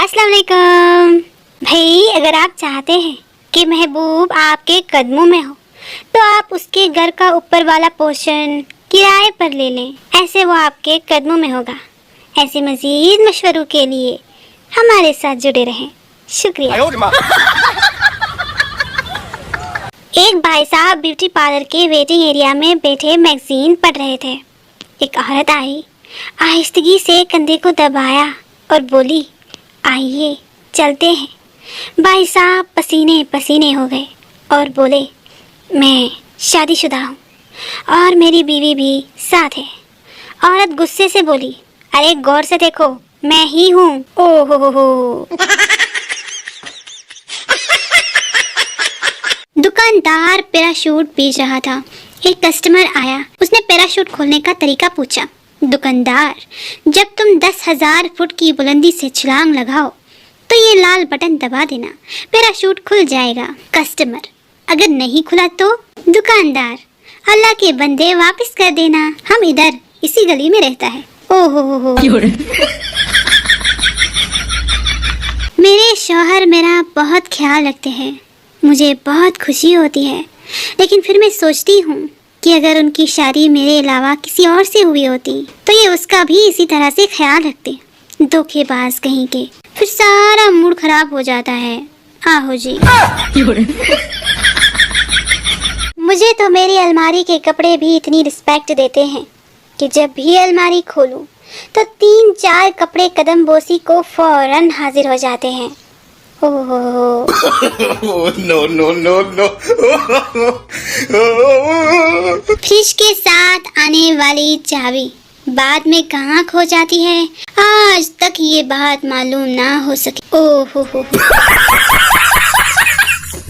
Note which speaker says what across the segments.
Speaker 1: अस्सलाम वालेकुम। भाई अगर आप चाहते हैं कि महबूब आपके कदमों में हो तो आप उसके घर का ऊपर वाला पोर्शन किराए पर ले लें, ऐसे वो आपके कदमों में होगा। ऐसे मजीद मशवरों के लिए हमारे साथ जुड़े रहें। शुक्रिया। एक भाई साहब ब्यूटी पार्लर के वेटिंग एरिया में बैठे मैगजीन पढ़ रहे थे। एक औरत आई, आहिस्तगी से कंधे को दबाया और बोली, आइए चलते हैं। भाई साहब पसीने पसीने हो गए और बोले, मैं शादीशुदा हूँ और मेरी बीवी भी साथ है। औरत गुस्से से बोली, अरे गौर से देखो, मैं ही हूँ। ओहो। दुकानदार पैराशूट बेच रहा था। एक कस्टमर आया, उसने पैराशूट खोलने का तरीका पूछा। दुकानदार, जब तुम 10,000 फुट की बुलंदी से छलांग लगाओ तो ये लाल बटन दबा देना, पैराशूट खुल जाएगा। कस्टमर, अगर नहीं खुला तो? दुकानदार, अल्लाह के बंदे वापस कर देना, हम इधर इसी गली में रहता है। ओहो। मेरे शौहर मेरा बहुत ख्याल रखते हैं, मुझे बहुत खुशी होती है, लेकिन फिर मैं सोचती हूँ कि अगर उनकी शादी मेरे अलावा किसी और से हुई होती तो ये उसका भी इसी तरह से ख्याल रखते। धोखेबाज कहीं के, फिर सारा मूड खराब हो जाता है। आहो जी। मुझे तो मेरी अलमारी के कपड़े भी इतनी रिस्पेक्ट देते हैं कि जब भी अलमारी खोलूं तो 3-4 कपड़े कदम बोसी को फौरन हाजिर हो जाते हैं। Oh no. फ्रिज के साथ आने वाली चाबी बाद में कहाँ खो जाती है, आज तक ये बात मालूम ना हो सके। ओह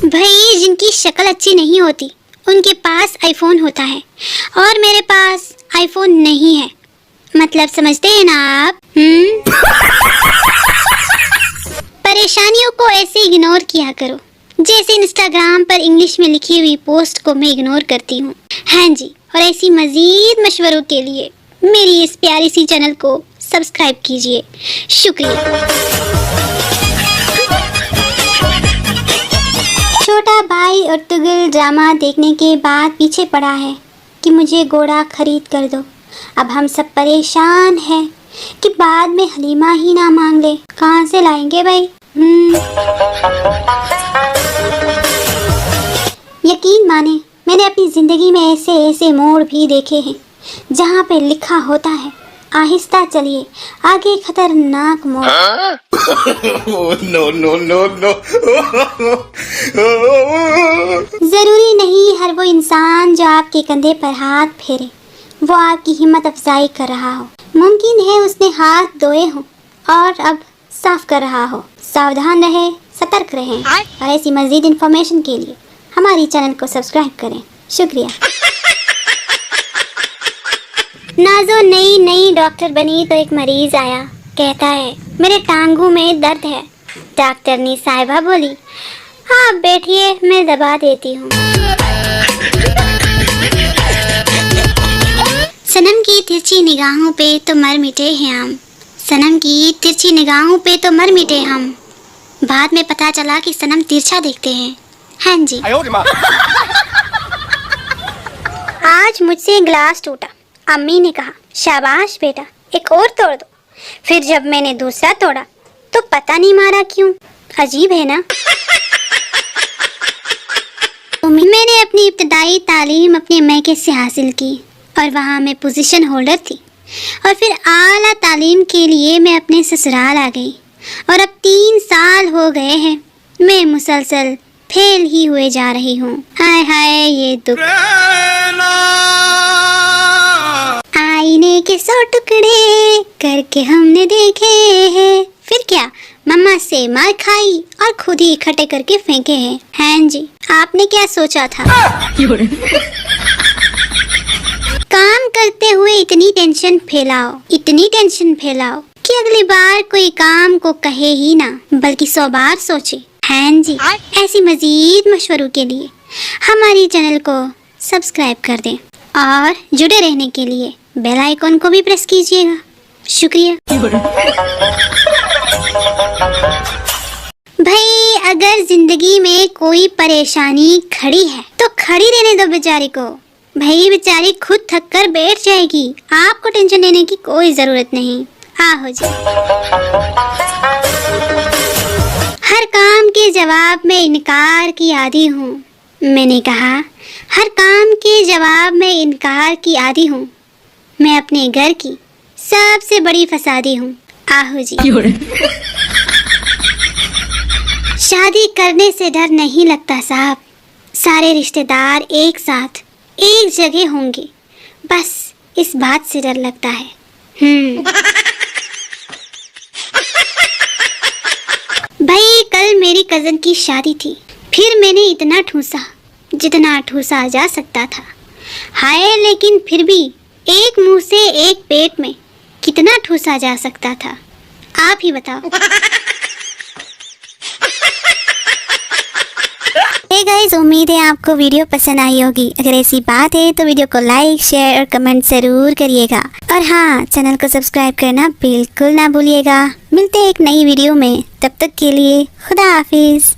Speaker 1: भाई, जिनकी शक्ल अच्छी नहीं होती उनके पास आईफोन होता है और मेरे पास आईफोन नहीं है, मतलब समझते हैं ना आप? परेशानियों को ऐसे इग्नोर किया करो जैसे इंस्टाग्राम पर इंग्लिश में लिखी हुई पोस्ट को मैं इग्नोर करती हूँ। हाँ जी, और ऐसी मजीद मशवरों के लिए मेरी इस प्यारी सी चैनल को सब्सक्राइब कीजिए। शुक्रिया। छोटा भाई और टुगल ड्रामा देखने के बाद पीछे पड़ा है कि मुझे घोड़ा खरीद कर दो। अब हम सब परेशान हैं कि बाद में हलीमा ही ना मांग ले, कहाँ से लाएंगे भाई? यकीन माने, मैंने अपनी जिंदगी में ऐसे ऐसे मोड़ भी देखे हैं जहाँ पे लिखा होता है, आहिस्ता चलिए, आगे खतरनाक मोड़। नो। जरूरी नहीं हर वो इंसान जो आपके कंधे पर हाथ फेरे वो आपकी हिम्मत अफजाई कर रहा हो। मुमकिन है उसने हाथ धोए हो और अब साफ कर रहा हो। सावधान रहे, सतर्क रहें और ऐसी मजीद इंफॉर्मेशन के लिए हमारी चैनल को सब्सक्राइब करें। शुक्रिया। नाजो नई डॉक्टर बनी तो एक मरीज आया, कहता है मेरे टांगों में दर्द है। डॉक्टरनी साहिबा बोली, आप बैठिए, मैं दबा देती हूँ। सनम की तिरछी निगाहों पे तो मर मिटे हैं हम, सनम की तिरछी निगाहों पे तो मर मिटे हम। बाद में पता चला कि सनम तिरछा देखते हैं। हाँ जी। आज मुझसे ग्लास टूटा, अम्मी ने कहा शाबाश बेटा, एक और तोड़ दो। फिर जब मैंने दूसरा तोड़ा तो पता नहीं मारा क्यों, अजीब है ना। मैंने अपनी इब्तदाई तालीम अपने मैके से हासिल की और वहाँ मैं पोजीशन होल्डर थी, और फिर आला तालीम के लिए मैं अपने ससुराल आ गई और अब 3 साल हो गए हैं मैं मुसलसल फेल ही हुए जा रही हूँ। हाय हाय ये दुख। आईने के 100 टुकड़े करके हमने देखे हैं, फिर क्या मम्मा से मार खाई और खुद ही इकट्ठे करके फेंके हैं। हाँ जी, आपने क्या सोचा था? काम करते हुए इतनी टेंशन फैलाओ कि अगली बार कोई काम को कहे ही ना, बल्कि 100 बार सोचे। हाँ जी, ऐसी मजीद मशवरों के लिए हमारी चैनल को सब्सक्राइब कर दें और जुड़े रहने के लिए बेल आइकॉन को भी प्रेस कीजिएगा। शुक्रिया। भाई अगर जिंदगी में कोई परेशानी खड़ी है तो खड़ी रहने दो बेचारी को। भाई बेचारी खुद थक कर बैठ जाएगी, आपको टेंशन लेने की कोई जरूरत नहीं। हो जी। हर काम के जवाब में इनकार की आदी हूँ। मैंने कहा हर काम के जवाब में इनकार की आदी हूँ। मैं अपने घर की सबसे बड़ी फसादी हूँ। आहो जी। शादी करने से डर नहीं लगता साहब, सारे रिश्तेदार एक साथ एक जगह होंगे, बस इस बात से डर लगता है। भाई कल मेरी कजन की शादी थी, फिर मैंने इतना ठूसा जितना ठूसा जा सकता था। हाय लेकिन फिर भी एक मुंह से एक पेट में कितना ठूसा जा सकता था, आप ही बताओ। हे गाइस, उम्मीद है आपको वीडियो पसंद आई होगी। अगर ऐसी बात है तो वीडियो को लाइक शेयर और कमेंट जरूर करिएगा। और हाँ, चैनल को सब्सक्राइब करना बिल्कुल ना भूलिएगा। मिलते हैं एक नई वीडियो में, तब तक के लिए खुदा हाफिज।